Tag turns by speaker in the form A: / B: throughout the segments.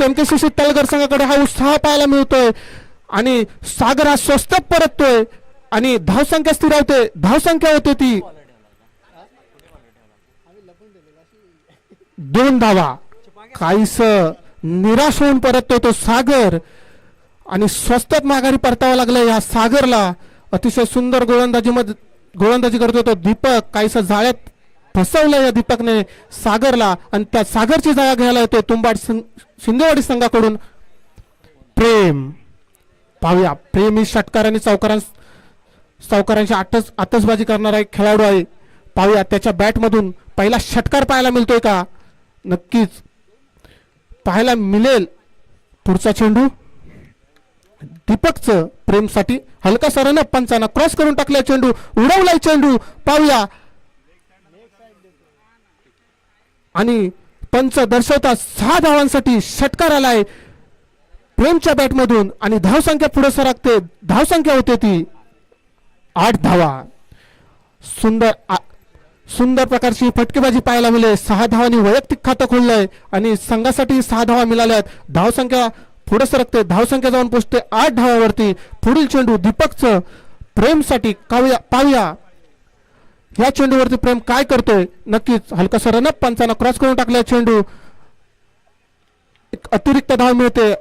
A: एमकेसीसी तळगर संघाकडे हा उत्साह पाहायला मिळतोय आणि सागर हा स्वस्तात परततोय आणि धावसंख्या स्थिरावते, धावसंख्या होते ती 2 धावा. काहीस निराश होऊन परततोय तो सागर आणि स्वस्तात माघारी परतावा लागला या सागरला. अतिशय सुंदर गोलंदाजी करतोय तो दीपक. काहीस जाळ्यात फसवलं या दीपकने सागरला आणि त्या सागरची जागा घ्यायला येतोय तुंबाड शिंदेवाडी संघाकडून प्रेम. पाहूया, प्रेम ही षटकार आणि चौकारांची आतषबाजी करणारा एक खेळाडू आहे. पाहूया त्याच्या बॅटमधून पहिला षटकार पाहायला मिळतोय का? नक्कीच पाहायला मिळेल. पुढचा चेंडू दीपकचं प्रेमसाठी हलका सरानं पंचांना क्रॉस करून टाकला चेंडू, उडवलाय चेंडू. पाहूया आणि पंच दर्शवता 6 धावांसाठी षटकार आलाय प्रेमच्या बॅटमधून आणि धावसंख्या पुढे सरकते. धावसंख्या होते ती 8 धावा. सुंदर प्रकारची फटकेबाजी पाहायला मिळेल. 6 धावांनी वैयक्तिक खातं खोललंय आणि संघासाठी 6 धावा मिळाल्यात. धावसंख्या पुढे सरकते, धावसंख्या जाऊन पोहोचते 8 धावावरती. पुढील चेंडू दीपकचं प्रेमसाठी पाहूया या चेंडूवरती प्रेम काय करतोय. नक्कीच हलका सरानं पंचांना क्रॉस करून टाकलाय चेंडू. एक अतिरिक्त धाव मिळते.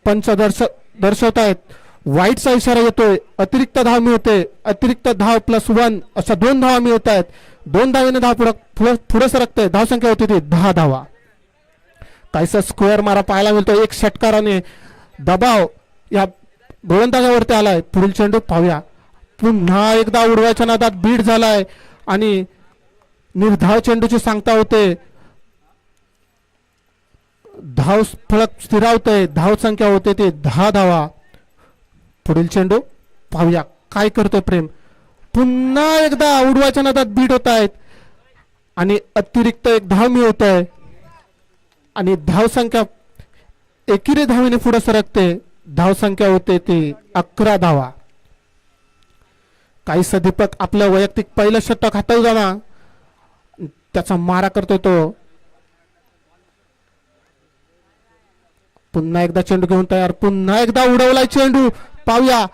A: पंच दर्शवतायत वाईटचा इशारा येतोय. अतिरिक्त धाव मिळते. अतिरिक्त धाव +1 अशा 2 धावा मिळत आहेत. 2 धावेने धाव पुढे सरकते. धावसंख्या होती ती 10 धावा. काहीसा स्क्वेअर मारा पाहायला मिळतोय. एक षटकाराने दबाव या गोलंदाजावरती आलाय. पुढील चेंडू पाहूया. पुन्हा एकदा उडवायच्या नादात बीड झालाय आणि निर्धाव चेंडूची सांगता होते. धाव फलक स्थिरावतोय. धाव संख्या होते ते 10 धावा. पुढील चेंडू पाहूया काय करतोय प्रेम. पुन्हा एकदा उडवायच्या नादात बीड होत आहेत आणि अतिरिक्त एक धाव मिळत आहे आणि धावसंख्या एकेरी धावेने पुढे सरकते. धावसंख्या होते ती 11 धावा. काहीस दीपक आपलं वैयक्तिक पहिलं षटक हाताळताना त्याचा मारा करतोय तो. पुन्हा एकदा चेंडू घेऊन तयार. पुन्हा एकदा उडवलाय चेंडू. पाहूया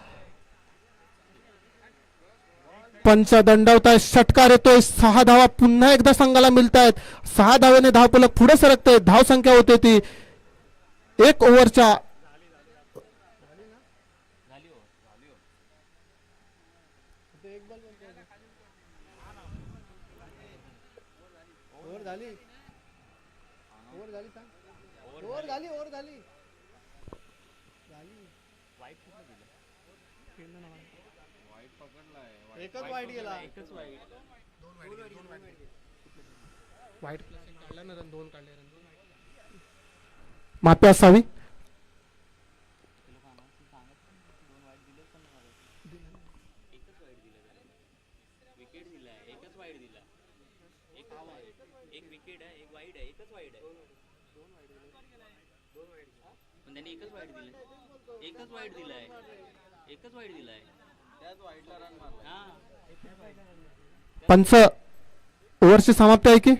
A: पंच दंडवताय. षटकार येतोय. 6 धावा पुन्हा एकदा संघाला मिळत आहेत. 6 धावेने धावफलक पुढे सरकते. धावसंख्या होते ती 1 ओव्हरच्या
B: एकच वाईट गेला.
A: वाईट काढला ना, 2 काढले. माफी असावी. पंच ओव्हरची समाप्ती आहे की?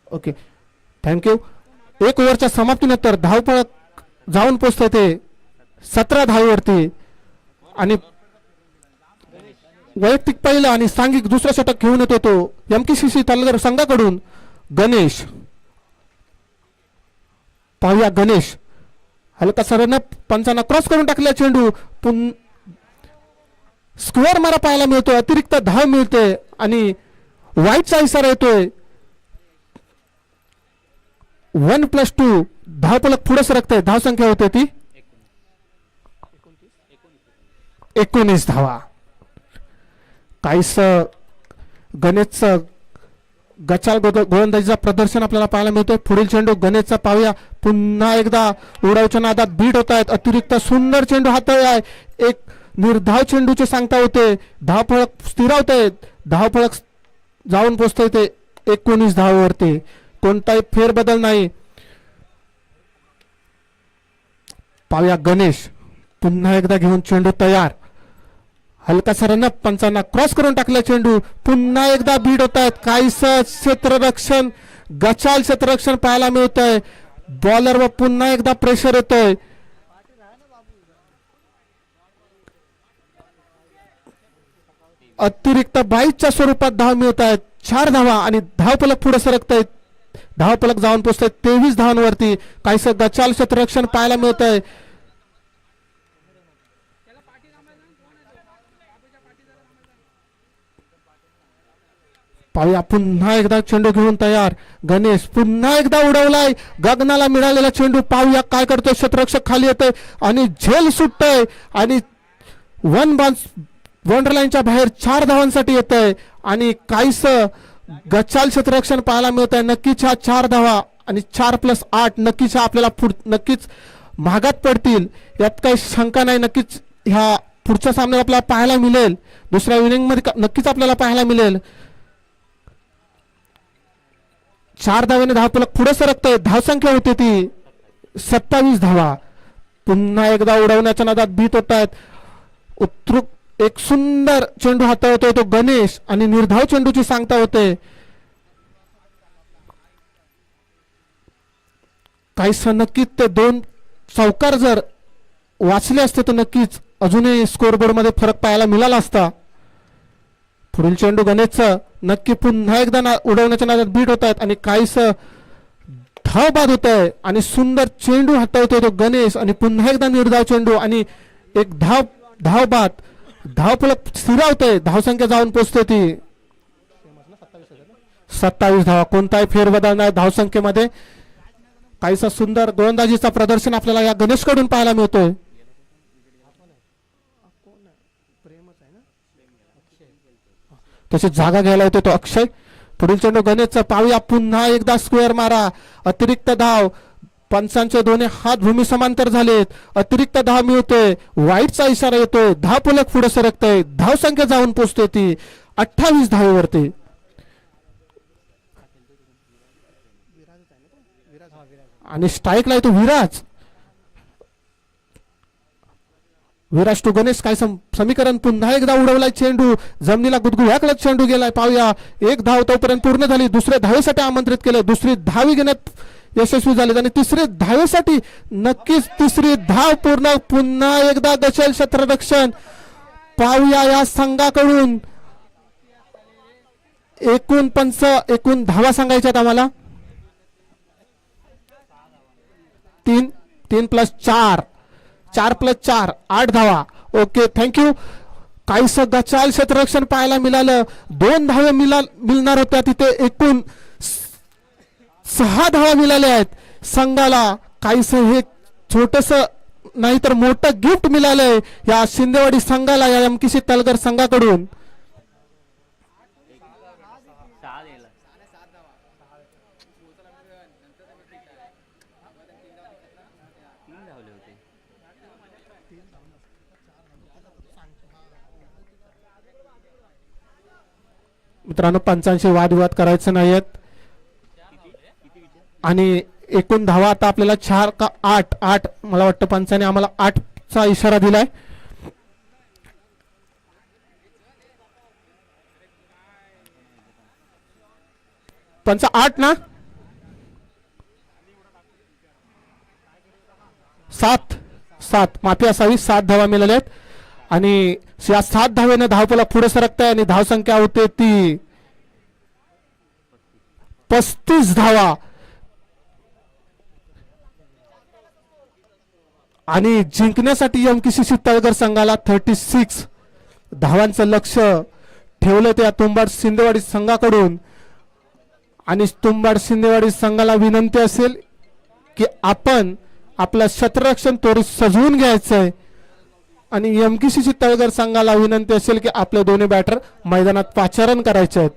A: Okay, thank you. 1 ओव्हरच्या समाप्तीनंतर धावफलक जाऊन पोहोचते ते 17 धावेवरती आणि वैयक्तिक पहिलं आणि सांघिक दुसरा षटक घेऊन येतो तो एमकेसीसी तळगर संघाकडून गणेश. पाहूया गणेश हलका सरानं पंचांना क्रॉस करून टाकला चेंडू. स्क्वेअर मारा पाहायला मिळतोय. अतिरिक्त धाव मिळते आणि वाईटचा इशारा येतोय. 1+2 धावफलक पुढे सरकते. धावसंख्या होते ती 19 धावा. काहीस गणेशचं गचाल गोलंदाजीचा प्रदर्शन आपल्याला पाहायला मिळतोय. पुढील चेंडू गणेशचा पाहूया. पुन्हा एकदा उडावच्या नादात बीट होत आहेत. अतिरिक्त सुंदर चेंडू हाताळलाय. एक निर्धाव चेंडूचे सांगता होते. धावफलक स्थिरावत आहेत. धावफलक जाऊन पोहोचतोय ते 19 धावावरती. कोणताही फेरबदल नाही. पाहूया गणेश पुन्हा एकदा घेऊन चेंडू तयार. हलका सरांना पंचांना क्रॉस करून टाकला चेंडू. पुन्हा एकदा बीड होत आहेत. काहीस क्षेत्ररक्षण गचाल क्षेत्ररक्षण पाहायला मिळतंय. बॉलरवर पुन्हा एकदा प्रेशर येतोय. अतिरिक्त 22च्या स्वरूपात धाव मिळत आहेत. 4 धावा आणि धावफलक पुढे सरकत आहेत. धावफलक जाऊन पोहोचत 23 धावांवरती. काहीसं गचाल क्षेत्ररक्षण पाहायला मिळत आहे. पाहूया पुन्हा एकदा चेंडू घेऊन तयार. गणेश पुन्हा एकदा उडवलाय. गगनाला मिळालेला चेंडू पाहूया काय करतोय. क्षेत्ररक्षक खाली येतोय आणि झेल सुटतोय आणि वन लाईनच्या बाहेर 4 धावांसाठी येतोय आणि काहीसं गचाल क्षेत्ररक्षण पाहायला मिळत आहे. नक्कीच ह्या 4 धावा आणि 4+8 नक्कीच आपल्याला नक्कीच महागात पडतील यात काही शंका नाही. नक्कीच ह्या पुढच्या सामन्यात आपल्याला पाहायला मिळेल. दुसऱ्या इनिंग मध्ये नक्कीच आपल्याला पाहायला मिळेल. 4 धावेने धावफलक पुढे सरकतोय. धावसंख्या होती ती 27 धावा. पुन्हा एकदा उडवण्याच्या नादात भीत होत आहेत. उत्तुक एक सुंदर चेंडू हाताळतोय तो गणेश आणि निर्धाव चेंडूची सांगता होते. काहीस नक्कीच ते 2 चौकार जर वाचले असते तर नक्कीच अजूनही स्कोरबोर्ड मध्ये फरक पाहायला मिळाला असता. पुढील चेंडू गणेशचं नक्की पुन्हा एकदा उडवण्याच्या नादात बीट होत आहेत आणि काहीस धाव बाद होत आहे आणि सुंदर चेंडू हाताळतोय तो गणेश आणि पुन्हा एकदा निर्धाव चेंडू आणि एक धाव बाद. धावफलक स्थिरावतोय. धावसंख्या जाऊन पोहोचते ती 27 धावा. कोणताही फेरबदल नाही धावसंख्येमध्ये. काहीसा सुंदर गोलंदाजीचा प्रदर्शन आपल्याला या गणेश कडून पाहायला मिळतोय. तशी जागा घ्यायला येतो तो अक्षय. पुढील चेंडू गणेशचा पाहूया पुन्हा एकदा स्क्वेअर मारा. अतिरिक्त धाव. पंचांचे दोन्ही हात भूमी समांतर झालेत. अतिरिक्त धाव मिळतोय. वाईटचा इशारा येतोय. धावफलक पुढे सरकतोय. धावसंख्या जाऊन पोहोचते ती 28 धावेवरती. आणि स्ट्राईकला येतो विराज टू गणेश. काय समीकरण. पुन्हा एकदा उडवलाय चेंडू. जमिनीला गुदगुळ्याकडे चेंडू गेलाय. पाहूया एक धाव तोपर्यंत पूर्ण झाली. दुसऱ्या धावेसाठी आमंत्रित केलं. दुसरी धावी घेण्यात यशस्वी झाले आणि तिसरी धावेसाठी नक्कीच तिसरी धाव पूर्ण. पुन्हा एकदा गचाल क्षेत्ररक्षण पाहूया या संघाकडून. एकूण धावा सांगायच्यात आम्हाला 3+4 4+4 8 धावा. Okay thank you. काहीस गचाल क्षेत्ररक्षण पाहायला मिळालं. 2 धावे मिळणार होत्या तिथे एकूण 6 धावा मिळाल्या आहेत संघाला. काहीस हे छोटस नाही तर मोठं गिफ्ट मिळालंय या शिंदेवाडी संघाला या एमकेसी तलगर संघाकडून. मित्रांनो पंचांशी वादविवाद करायचे नाहीयेत आणि एकूण धावा आता आपल्याला 4 का 8 मला वाटतं पंचाने आम्हाला 8चा इशारा दिलाय. पंच 8 ना 7 माफी असावी. 7 धावा मिळाल्या आहेत आणि या 7 धावेने धावफलक पुढे सरकत आहे आणि धावसंख्या होते ती 35 धावा. आणि जिंकण्यासाठी एमकेसी तळगर संघाला 36 धावांचं लक्ष ठेवलं त्या तुंबाड शिंदेवाडी संघाकडून. आणि तुंबाड शिंदेवाडी संघाला विनंती असेल की आपण आपलं क्षेत्ररक्षण त्वरित सजवून घ्यायचंय आणि एमकेसी तळगर संघाला विनंती असेल की आपले दोन्ही बॅटर मैदानात पाचारण करायचे आहेत.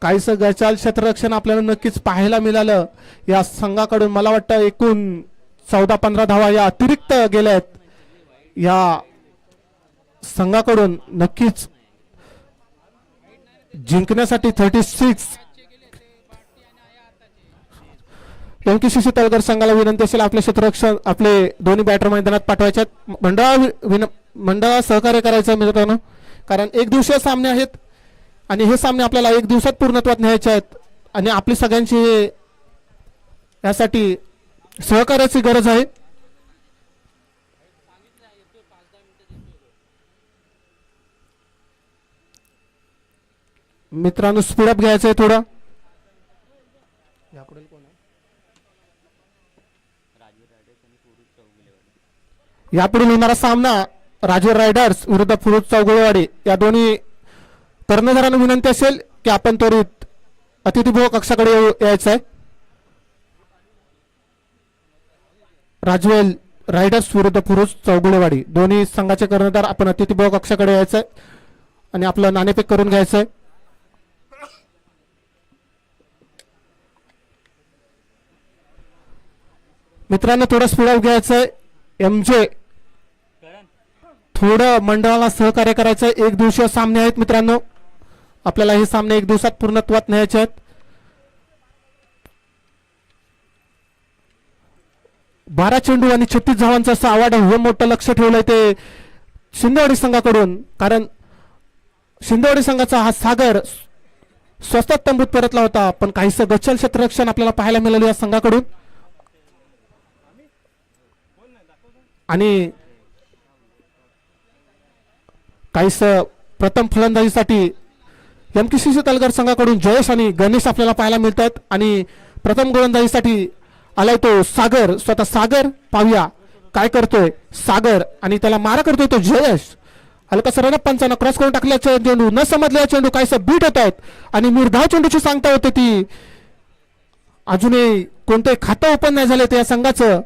A: काहीस गचाल क्षेत्ररक्षण आपल्याला नक्कीच पाहायला मिळालं या संघाकडून. मला वाटतं एकूण 14-15 धावा या अतिरिक्त गेल्या आहेत या संघाकडून. नक्कीच जिंकण्यासाठी 36 एमकेसी तळगर संघाला विनंती असेल आपले क्षेत्ररक्षण आपले दोन्ही बॅटर मैदानात पाठवायचे. मंडळ सहकार्य करायचं मित्रांनो कारण एक दिवसीय सामने आहेत आणि हे सामने आपल्याला एक दिवसात पूर्णत्वात न्यायचे आहेत आणि आपली सगळ्यांची यासाठी सहकार्याची गरज आहे. मित्रांनो स्पीडअप घ्यायचं आहे थोडं. यापुढील होणारा सामना राजवीर रायडर्स विरुद्ध फिरोज चौगुलेवाडी या दोन्ही कर्णधारांना विनंती असेल की आपण त्वरित अतिथीगृह कक्षाकडे यायचं आहे. राजवेल रायडर्स विरुद्ध फिरोज चौगुलेवाडी दोन्ही संघाचे कर्णधार आपण अतिथीगृह कक्षाकडे यायचं आहे आणि आपलं नाणेफेक करून घ्यायचं आहे. मित्रांनो थोडं स्पीडअप घ्यायचं आहे. एमजे थोडं मंडळाला सहकार्य करायचं आहे. एक दिवसीय सामने आहेत मित्रांनो, आपल्याला हे सामने एक दिवसात पूर्णत्वात न्यायचे आहेत. 12 चेंडू आणि 36 धावांचा असा आवाड हे मोठं लक्ष ठेवलंय ते शिंदेवाडी संघाकडून, कारण शिंदेवाडी संघाचा हा सागर स्वस्तात तंबूत परतला होता, पण काहीसं गच्चल क्षेत्ररक्षण आपल्याला पाहायला मिळालं या संघाकडून. आणि काहीसं प्रथम फलंदाजीसाठी एमकेसीसी तलगर संघाकडून जयेश आणि गणेश आपल्याला पाहायला मिळतात आणि प्रथम गोलंदाजीसाठी आलाय तो सागर. स्वतः सागर पाहूया काय करतोय सागर आणि त्याला मारा करतोय तो जयेश. हलका सरळ पंचांना क्रॉस करून टाकल्याचा चेंडू न समजलेला चेंडू काहीसं बीट होत आहेत आणि निर्धाव चेंडूची सांगता होते ती. अजूनही कोणतंही खातं ओपन नाही झालं त्या संघाचं.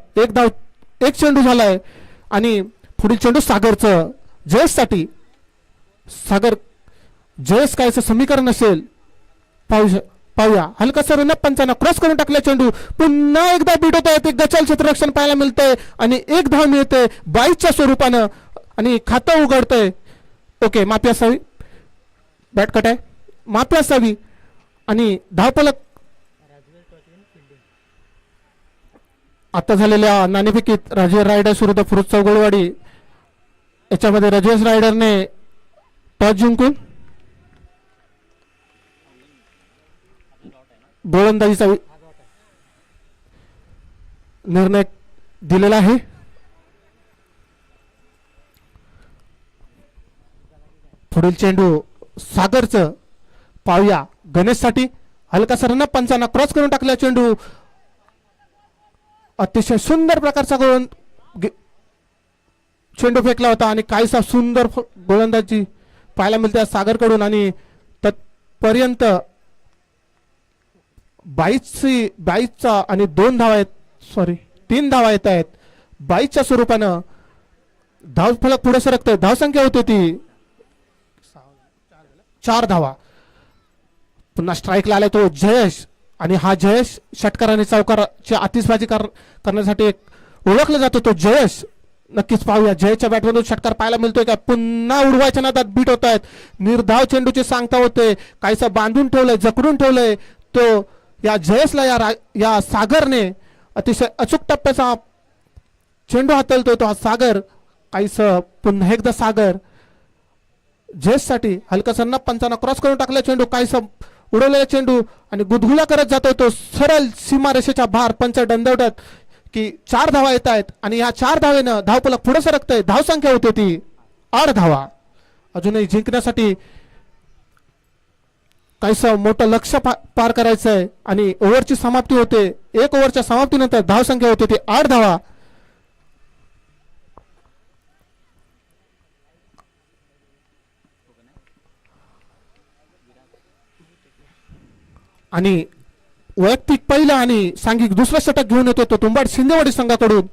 A: एक चेंडू झालाय आणि पुढील चेंडू सागरचं जयेशसाठी. सागर जयेश कायचं समीकरण असेल पाहूया. हलका सर पंचांना क्रॉस करून टाकल्या चेंडू पुन्हा एकदा बीट होत आहे. गचाल क्षेत्ररक्षण पाहायला मिळतंय आणि एक धाव मिळते 22च्या स्वरूपानं आणि खातं उघडतंय. ओके माफी असावी, बॅट कट आहे, माफी असावी आणि धावफलक आता झालेल्या नाणेफेकीत राजवीर रायडर्स विरुद्ध फिरोज चौगुलेवाडी याच्यामध्ये राजवीर रायडरने टॉस जिंकून गोलंदाजीचा निर्णय दिलेला आहे. पुढील चेंडू सागरचं पाहूया गणेशसाठी. हलका सरना पंचांना क्रॉस करून टाकला चेंडू. अतिशय सुंदर प्रकारचा चेंडू फेकला होता आणि काहीसा सुंदर गोलंदाजी पाहायला मिळते सागरकडून आणि तत्पर्यंत 22चा आणि 2 धावा आहेत, 3 धावा येत आहेत. 22च्या स्वरूपानं धाव फलक पुढे सरकतोय. धावसंख्या होती ती 4 धावा. पुन्हा स्ट्राईकला आलाय तो जयेश आणि हा जयेश षटकार आणि चौकाराची आतिषबाजी करण्यासाठी एक ओळखला जातो तो जयेश. नक्कीच पाहूया जयच्या बॅटमधून षटकार पाहायला मिळतोय का. पुन्हा उडवायच्या नादात बीट होत आहेत. निर्धाव चेंडूची सांगता होते. काहीसं बांधून ठेवलंय, जकडून ठेवलंय तो या जयेशला. या सागरने अतिशय अचूक टप्प्याचा चेंडू हाताळतोय तो हा सागर. काहीसं पुन्हा एकदा सागर जयेशसाठी. हलका सन्ना पंचांना क्रॉस करून टाकला चेंडू. काहीसं उडवलेला चेंडू आणि गुदगुला करत जातोय तो सरळ सीमारेषेच्या बाहेर. पंच दंडवतात की 4 धावा येत आहेत आणि या 4 धावेनं धावफलक पुढे सरकतंय. धावसंख्या होते ती 8 धावा. अजूनही जिंकण्यासाठी काहीसं मोठं लक्ष पार करायचंय आणि ओव्हरची समाप्ती होते. 1 ओव्हरच्या समाप्तीनंतर धावसंख्या होते ती 8 धावा. आणि वैयक्तिक पहिला आणि सांघिक दुसरा षटक घेऊन येतो तो तुंबाड शिंदेवाडी संघाकडून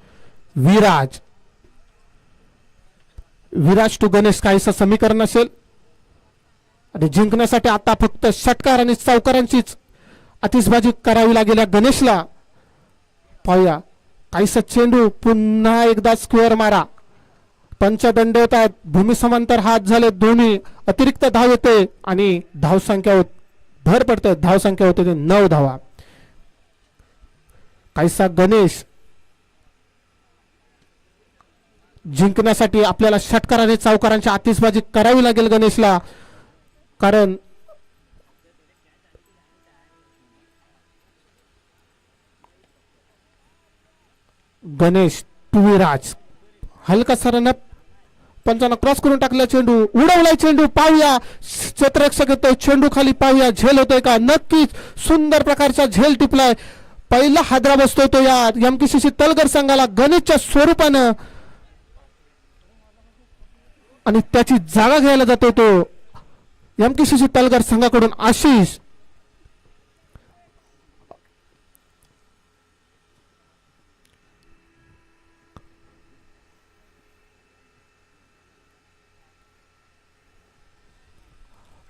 A: विराज टू गणेश. काहीसं समीकरण असेल आणि जिंकण्यासाठी आता फक्त षटकार आणि चौकारांचीच आतिषबाजी करावी लागेल या गणेशला. पाहूया काहीसं चेंडू पुन्हा एकदा स्क्वेअर मारा. पंचदंड होत आहेत. भूमी समांतर हात झाले दोन्ही. अतिरिक्त धाव येते आणि धावसंख्या भर पडते. धावसंख्या होते 9 धावा. काहीसा गणेश जिंकण्यासाठी आपल्याला षटकार आणि चौकारांची आतिषबाजी करावी लागेल गणेशला, कारण गणेश टुवीराज हलकासा रनअप, पंचांना क्रॉस करून टाकला चेंडू, उडवलाय चेंडू, पाहूया क्षेत्ररक्षक येतोय, चेंडू खाली पाहूया झेल होतोय का, नक्कीच सुंदर प्रकारचा झेल टिपलाय, पहिला हादरा बसतोय तो या एमकेसीसी तलगर संघाला गणेशच्या स्वरूपानं आणि त्याची जागा घ्यायला जातोय तो एमकेसीसी तलगर संघाकडून आशिष.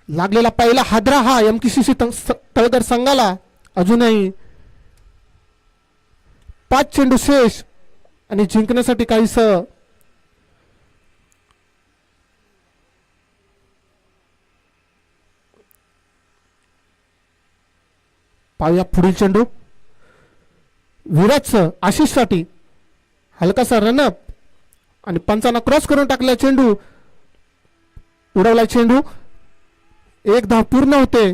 A: लागलेला पहिला हादरा हा एमकेसीसी तळगर संघाला. अजूनही 5 चेंडू शेष आणि जिंकण्यासाठी काहीस पाहूया पुढील चेंडू विराटचं आशिषसाठी हलकासा रनअप आणि पंचांना क्रॉस करून टाकला चेंडू, उडवला चेंडू, एक धाव पूर्ण होते.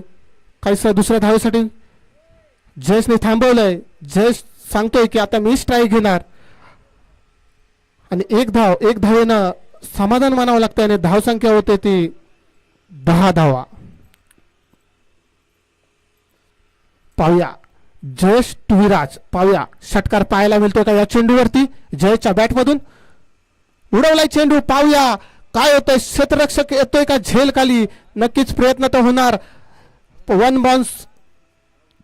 A: काहीसा दुसऱ्या धावेसाठी जयेशने थांबवलंय. जयेश सांगतोय की आता मी स्ट्राईक घेणार आणि एक धावेनं समाधान मानावं लागतं आणि धावसंख्या होते ती 10 धावा. पाहूया जयेश टुवीराज, पाहूया षटकार पाहायला मिळतोय का या चेंडूवरती. जयेशच्या बॅटमधून उडवलाय चेंडू, पाहूया काय होतंय, क्षेत्ररक्षक येतोय का झेल खाली, नक्कीच प्रयत्न तर होणार. 1 बाउन्स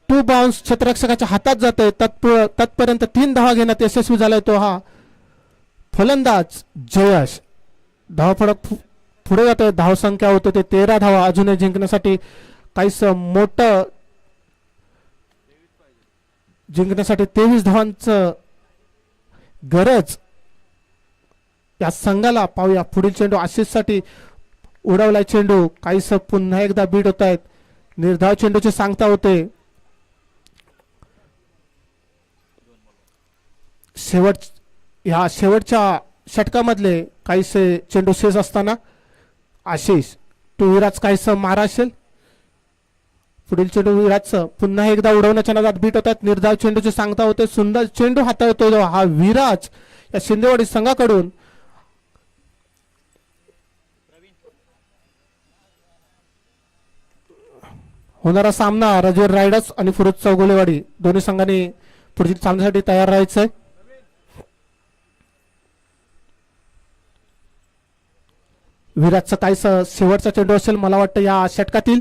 A: 2 बाउन्स क्षेत्ररक्षकाच्या हातात जातोय. तत्पर्यंत 3 धावा घेण्यात यशस्वी झालाय तो हा फलंदाज जयेश. धाव फडक पुढे जातोय, धावसंख्या होते ते 13 धावा. अजूनही जिंकण्यासाठी काहीच मोठं, जिंकण्यासाठी 23 धावांचं गरज या संघाला. पाहूया पुढील चेंडू आशिषसाठी, उडवलाय चेंडू, काहीस पुन्हा एकदा बीट होत आहेत. निर्धाव चेंडूची सांगता होते. या शेवटच्या षटकामधले काहीसे चेंडू शेष असताना आशिष टुवीराज काहीस मारा असेल. पुढील चेंडू विराटचं पुन्हा एकदा उडवण्याच्या नादात बीट होतात. निर्धाव चेंडूची सांगता होते. सुंदर चेंडू हाताळतो हा विराज या शिंदेवाडी संघाकडून. होणारा सामना राजवीर रायडर्स आणि फिरोज चौगुलेवाडी दोन्ही संघांनी पुढील सामन्यासाठी तयार राहायचंय. विराटचा काहीसा शेवटचा चेंडू असेल मला वाटतं या षटकातील.